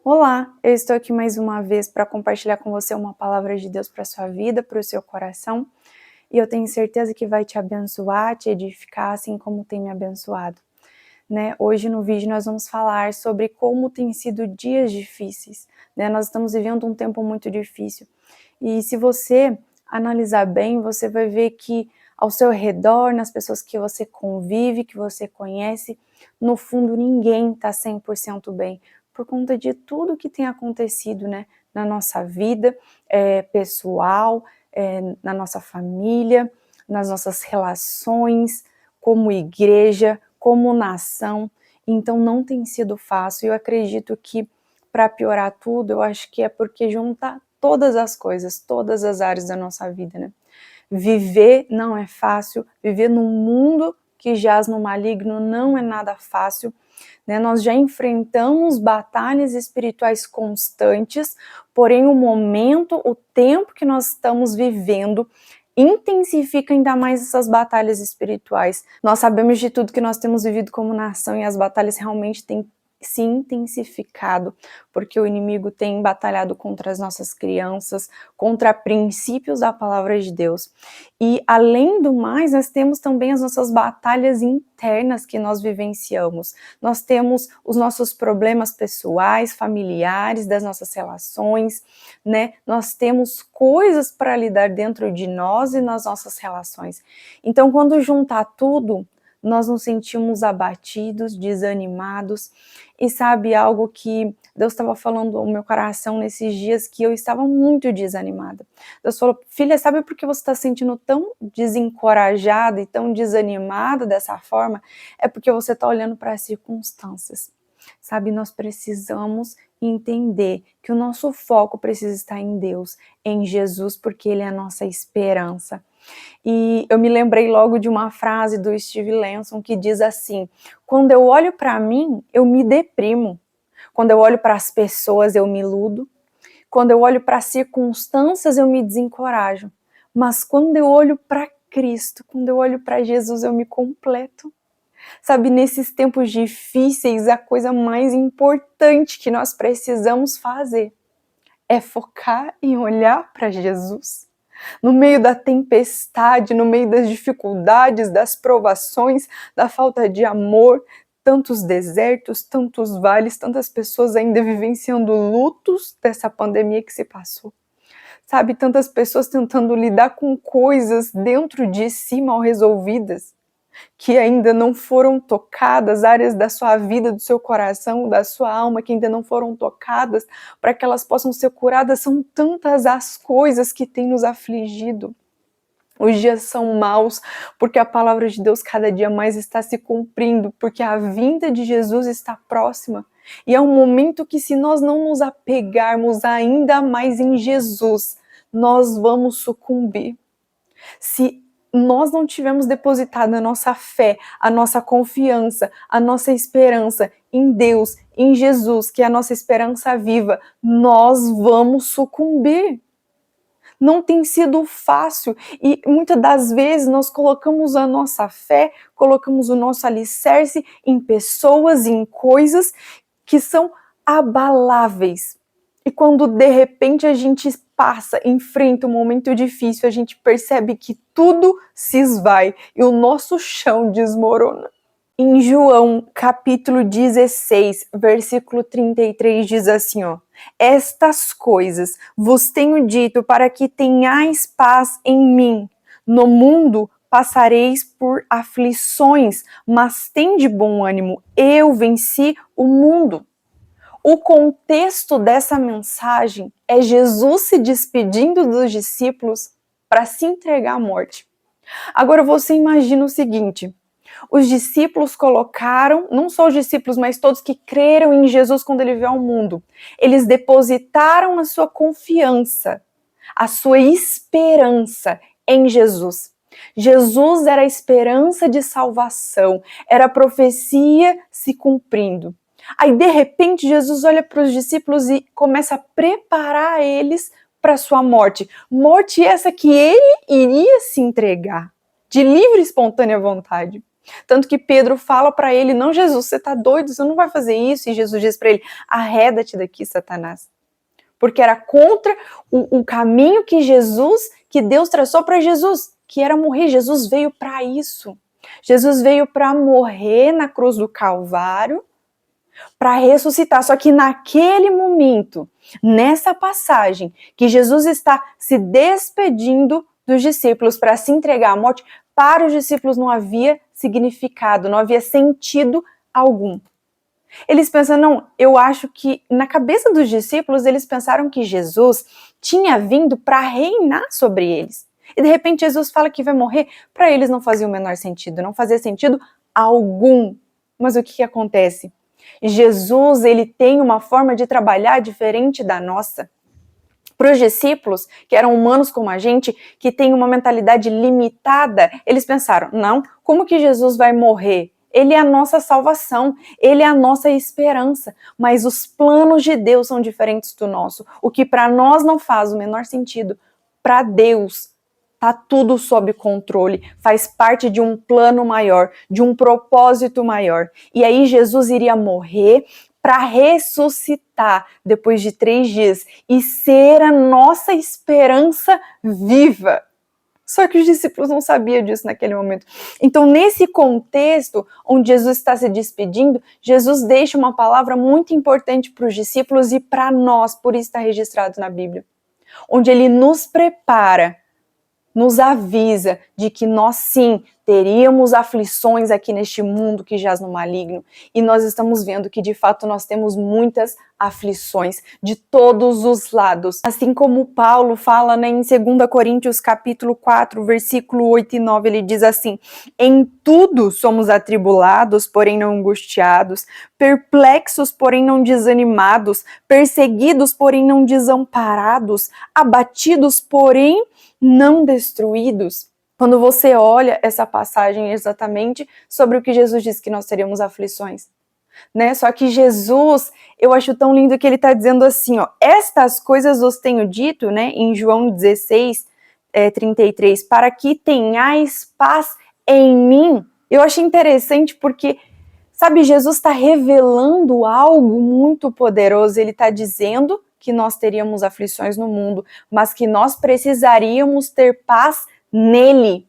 Olá, eu estou aqui mais uma vez para compartilhar com você uma palavra de Deus para a sua vida, para o seu coração, e eu tenho certeza que vai te abençoar, te edificar, assim como tem me abençoado. Hoje no vídeo nós vamos falar sobre como tem sido dias difíceis, Nós estamos vivendo um tempo muito difícil, e se você analisar bem, você vai ver que ao seu redor, nas pessoas que você convive, que você conhece, no fundo ninguém está 100% bem, por conta de tudo que tem acontecido, na nossa vida pessoal, na nossa família, nas nossas relações, como igreja, como nação. Então não tem sido fácil. Eu acredito que, para piorar tudo, eu acho que é porque junta todas as coisas, todas as áreas da nossa vida, Viver não é fácil, viver num mundo que jaz no maligno não é nada fácil, Nós já enfrentamos batalhas espirituais constantes, porém o momento, o tempo que nós estamos vivendo intensifica ainda mais essas batalhas espirituais. Nós sabemos de tudo que nós temos vivido como nação e as batalhas realmente têm se intensificado, porque o inimigo tem batalhado contra as nossas crianças, contra princípios da palavra de Deus. E além do mais, nós temos também as nossas batalhas internas que nós vivenciamos. Nós temos os nossos problemas pessoais, familiares, das nossas relações, Nós temos coisas para lidar dentro de nós e nas nossas relações. Então, quando juntar tudo, nós nos sentimos abatidos, desanimados, e sabe algo que Deus estava falando no meu coração nesses dias, que eu estava muito desanimada. Deus falou: filha, sabe por que você está se sentindo tão desencorajada e tão desanimada dessa forma? É porque você está olhando para as circunstâncias. Sabe, nós precisamos entender que o nosso foco precisa estar em Deus, em Jesus, porque Ele é a nossa esperança. E eu me lembrei logo de uma frase do Steve Lenson que diz assim: quando eu olho para mim, eu me deprimo. Quando eu olho para as pessoas, eu me iludo. Quando eu olho para as circunstâncias, eu me desencorajo. Mas quando eu olho para Cristo, quando eu olho para Jesus, eu me completo. Sabe, nesses tempos difíceis, a coisa mais importante que nós precisamos fazer é focar em olhar para Jesus. No meio da tempestade, no meio das dificuldades, das provações, da falta de amor, tantos desertos, tantos vales, tantas pessoas ainda vivenciando lutos dessa pandemia que se passou. Sabe, tantas pessoas tentando lidar com coisas dentro de si mal resolvidas, que ainda não foram tocadas, áreas da sua vida, do seu coração, da sua alma, que ainda não foram tocadas, para que elas possam ser curadas. São tantas as coisas que têm nos afligido. Os dias são maus, porque a palavra de Deus cada dia mais está se cumprindo, porque a vinda de Jesus está próxima. E é um momento que, se nós não nos apegarmos ainda mais em Jesus, nós vamos sucumbir. Se nós não tivermos depositado a nossa fé, a nossa confiança, a nossa esperança em Deus, em Jesus, que é a nossa esperança viva, nós vamos sucumbir. Não tem sido fácil, e muitas das vezes nós colocamos a nossa fé, colocamos o nosso alicerce em pessoas, em coisas que são abaláveis. E quando de repente a gente enfrenta um momento difícil, a gente percebe que tudo se esvai e o nosso chão desmorona. Em João, capítulo 16, versículo 33, diz assim, estas coisas vos tenho dito para que tenhais paz em mim. No mundo passareis por aflições, mas tende bom ânimo, eu venci o mundo. O contexto dessa mensagem é Jesus se despedindo dos discípulos para se entregar à morte. Agora você imagina o seguinte: os discípulos colocaram, não só os discípulos, mas todos que creram em Jesus quando ele veio ao mundo, eles depositaram a sua confiança, a sua esperança em Jesus. Jesus era a esperança de salvação, era a profecia se cumprindo. Aí, de repente, Jesus olha para os discípulos e começa a preparar eles para a sua morte. Morte essa que ele iria se entregar, de livre e espontânea vontade. Tanto que Pedro fala para ele, não, Jesus, você tá doido, você não vai fazer isso. E Jesus diz para ele, arreda-te daqui, Satanás. Porque era contra o caminho que Deus traçou para Jesus, que era morrer. Jesus veio para isso. Jesus veio para morrer na cruz do Calvário, para ressuscitar. Só que naquele momento, nessa passagem, que Jesus está se despedindo dos discípulos para se entregar à morte, para os discípulos não havia significado, não havia sentido algum. Eles pensam, não, eu acho que na cabeça dos discípulos eles pensaram que Jesus tinha vindo para reinar sobre eles. E de repente Jesus fala que vai morrer, para eles não fazia o menor sentido, não fazia sentido algum. Mas o que acontece? Jesus, ele tem uma forma de trabalhar diferente da nossa. Para os discípulos, que eram humanos como a gente, que tem uma mentalidade limitada, eles pensaram, não, como que Jesus vai morrer? Ele é a nossa salvação, ele é a nossa esperança, mas os planos de Deus são diferentes do nosso. O que para nós não faz o menor sentido, para Deus está tudo sob controle, faz parte de um plano maior, de um propósito maior. E aí Jesus iria morrer para ressuscitar depois de 3 dias e ser a nossa esperança viva. Só que os discípulos não sabiam disso naquele momento. Então, nesse contexto, onde Jesus está se despedindo, Jesus deixa uma palavra muito importante para os discípulos e para nós, por isso está registrado na Bíblia. Onde ele nos prepara, nos avisa de que nós sim teríamos aflições aqui neste mundo que jaz no maligno, e nós estamos vendo que de fato nós temos muitas aflições de todos os lados. Assim como Paulo fala, né, em 2 Coríntios capítulo 4, versículo 8 e 9, ele diz assim: em tudo somos atribulados, porém não angustiados, perplexos, porém não desanimados, perseguidos, porém não desamparados, abatidos, porém não destruídos. Quando você olha essa passagem exatamente sobre o que Jesus disse que nós teríamos aflições, né? Só que Jesus, eu acho tão lindo que ele está dizendo assim, ó, estas coisas vos tenho dito, né, em João 16, 33, para que tenhais paz em mim. Eu acho interessante porque, sabe, Jesus está revelando algo muito poderoso, ele está dizendo que nós teríamos aflições no mundo, mas que nós precisaríamos ter paz nele.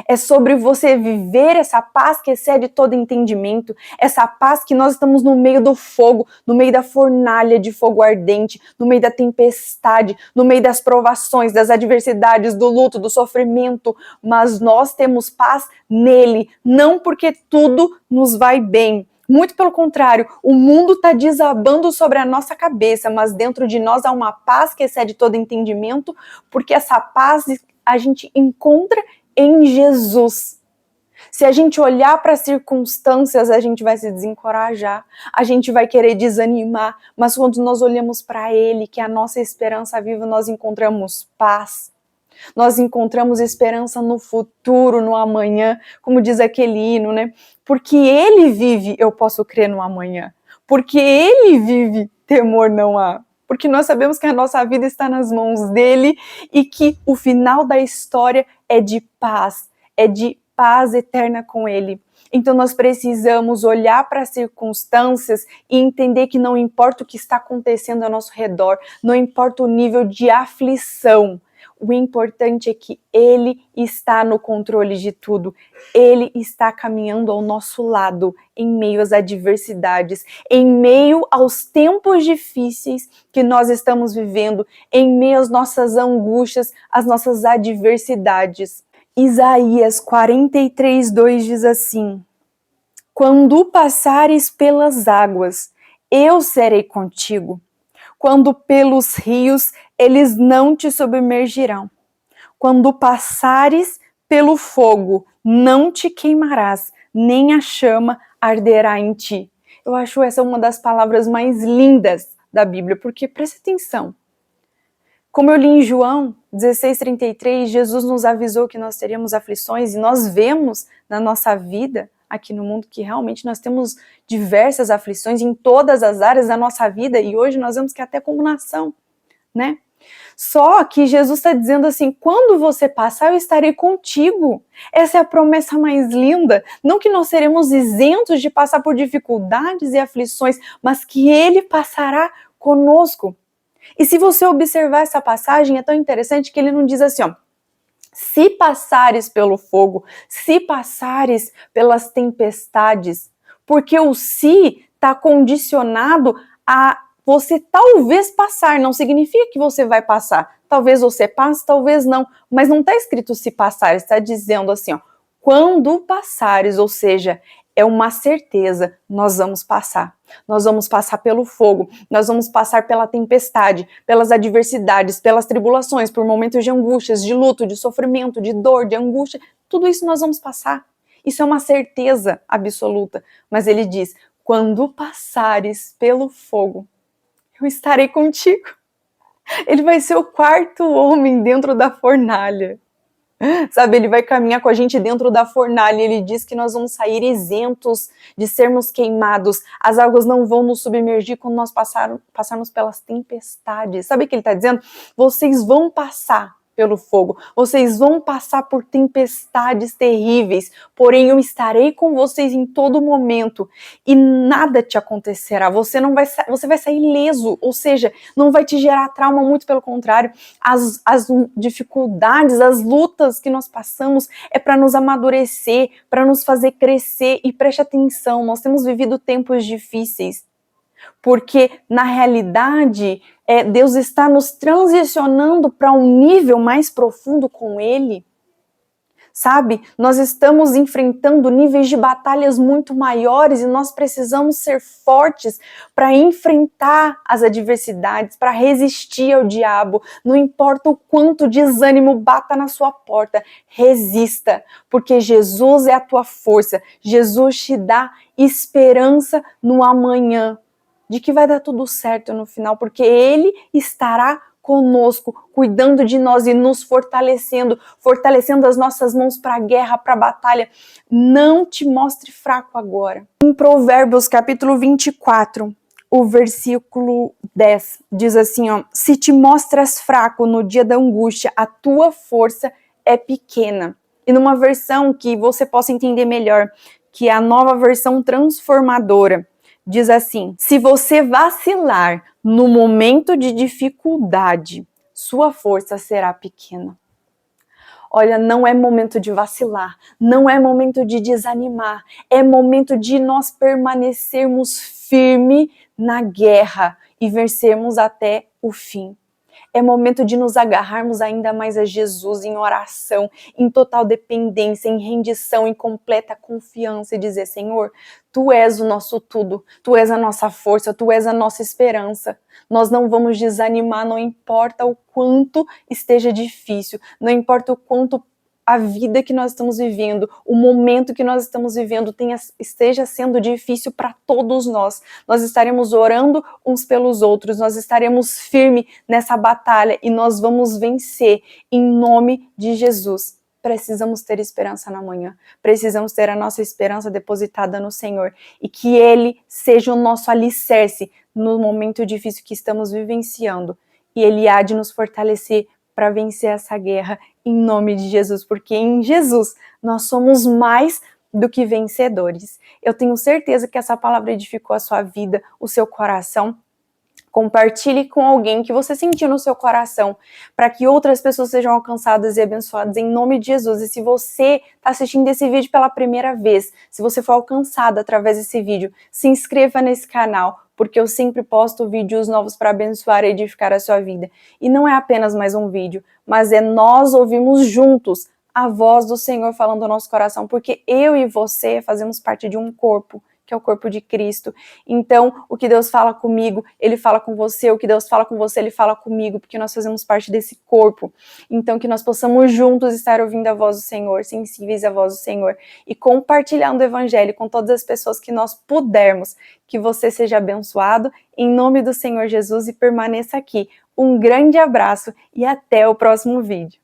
É sobre você viver essa paz que excede todo entendimento, essa paz que nós estamos no meio do fogo, no meio da fornalha de fogo ardente, no meio da tempestade, no meio das provações, das adversidades, do luto, do sofrimento, mas nós temos paz nele, não porque tudo nos vai bem. Muito pelo contrário, o mundo está desabando sobre a nossa cabeça, mas dentro de nós há uma paz que excede todo entendimento, porque essa paz a gente encontra em Jesus. Se a gente olhar para as circunstâncias, a gente vai se desencorajar, a gente vai querer desanimar, mas quando nós olhamos para Ele, que é a nossa esperança viva, nós encontramos paz. Nós encontramos esperança no futuro, no amanhã, como diz aquele hino, né? Porque Ele vive, eu posso crer no amanhã. Porque Ele vive, temor não há. Porque nós sabemos que a nossa vida está nas mãos dele e que o final da história é de paz eterna com ele. Então nós precisamos olhar para as circunstâncias e entender que não importa o que está acontecendo ao nosso redor, não importa o nível de aflição, o importante é que Ele está no controle de tudo. Ele está caminhando ao nosso lado em meio às adversidades, em meio aos tempos difíceis que nós estamos vivendo, em meio às nossas angústias, às nossas adversidades. Isaías 43:2 diz assim: quando passares pelas águas, eu serei contigo. Quando pelos rios, eles não te submergirão. Quando passares pelo fogo, não te queimarás, nem a chama arderá em ti. Eu acho essa uma das palavras mais lindas da Bíblia, porque presta atenção. Como eu li em João 16:33, Jesus nos avisou que nós teríamos aflições e nós vemos na nossa vida aqui no mundo que realmente nós temos diversas aflições em todas as áreas da nossa vida e hoje nós vemos que até como nação, né? Só que Jesus está dizendo assim, quando você passar, eu estarei contigo. Essa é a promessa mais linda. Não que nós seremos isentos de passar por dificuldades e aflições, mas que Ele passará conosco. E se você observar essa passagem, é tão interessante que ele não diz assim, ó, se passares pelo fogo, se passares pelas tempestades, porque o se está condicionado a você talvez passar, não significa que você vai passar. Talvez você passe, talvez não, mas não está escrito se passares, está dizendo assim, ó, quando passares, ou seja, é uma certeza, nós vamos passar. Nós vamos passar pelo fogo, nós vamos passar pela tempestade, pelas adversidades, pelas tribulações, por momentos de angústias, de luto, de sofrimento, de dor, de angústia, tudo isso nós vamos passar. Isso é uma certeza absoluta. Mas ele diz, quando passares pelo fogo, eu estarei contigo. Ele vai ser o quarto homem dentro da fornalha. Sabe, ele vai caminhar com a gente dentro da fornalha, ele diz que nós vamos sair isentos de sermos queimados, as águas não vão nos submergir quando nós passarmos pelas tempestades. Sabe o que ele está dizendo? Vocês vão passar pelo fogo, vocês vão passar por tempestades terríveis, porém eu estarei com vocês em todo momento e nada te acontecerá, você vai sair ileso, ou seja, não vai te gerar trauma, muito pelo contrário, as dificuldades, as lutas que nós passamos é para nos amadurecer, para nos fazer crescer, e preste atenção, nós temos vivido tempos difíceis, porque na realidade Deus está nos transicionando para um nível mais profundo com Ele, sabe? Nós estamos enfrentando níveis de batalhas muito maiores e nós precisamos ser fortes para enfrentar as adversidades, para resistir ao diabo. Não importa o quanto desânimo bata na sua porta, resista, porque Jesus é a tua força, Jesus te dá esperança no amanhã, de que vai dar tudo certo no final, porque Ele estará conosco, cuidando de nós e nos fortalecendo as nossas mãos para a guerra, para a batalha. Não te mostre fraco agora. Em Provérbios capítulo 24, o versículo 10, diz assim, ó, se te mostras fraco no dia da angústia, a tua força é pequena. E numa versão que você possa entender melhor, que é a nova versão transformadora, diz assim, se você vacilar no momento de dificuldade, sua força será pequena. Olha, não é momento de vacilar, não é momento de desanimar, é momento de nós permanecermos firmes na guerra e vencermos até o fim. É momento de nos agarrarmos ainda mais a Jesus em oração, em total dependência, em rendição, em completa confiança e dizer, Senhor, Tu és o nosso tudo, Tu és a nossa força, Tu és a nossa esperança. Nós não vamos desanimar, não importa o quanto esteja difícil, não importa o quanto a vida que nós estamos vivendo, o momento que nós estamos vivendo esteja sendo difícil para todos nós. Nós estaremos orando uns pelos outros, nós estaremos firmes nessa batalha e nós vamos vencer em nome de Jesus. Precisamos ter esperança na manhã, precisamos ter a nossa esperança depositada no Senhor e que Ele seja o nosso alicerce no momento difícil que estamos vivenciando e Ele há de nos fortalecer para vencer essa guerra em nome de Jesus, porque em Jesus nós somos mais do que vencedores. Eu tenho certeza que essa palavra edificou a sua vida, o seu coração. Compartilhe com alguém que você sentiu no seu coração, para que outras pessoas sejam alcançadas e abençoadas em nome de Jesus. E se você está assistindo esse vídeo pela primeira vez, se você for alcançado através desse vídeo, se inscreva nesse canal, porque eu sempre posto vídeos novos para abençoar e edificar a sua vida. E não é apenas mais um vídeo, mas é nós ouvirmos juntos a voz do Senhor falando no nosso coração, porque eu e você fazemos parte de um corpo, que é o corpo de Cristo. Então, o que Deus fala comigo, Ele fala com você, o que Deus fala com você, Ele fala comigo, porque nós fazemos parte desse corpo. Então, que nós possamos juntos estar ouvindo a voz do Senhor, sensíveis à voz do Senhor, e compartilhando o Evangelho com todas as pessoas que nós pudermos. Que você seja abençoado, em nome do Senhor Jesus, e permaneça aqui. Um grande abraço e até o próximo vídeo.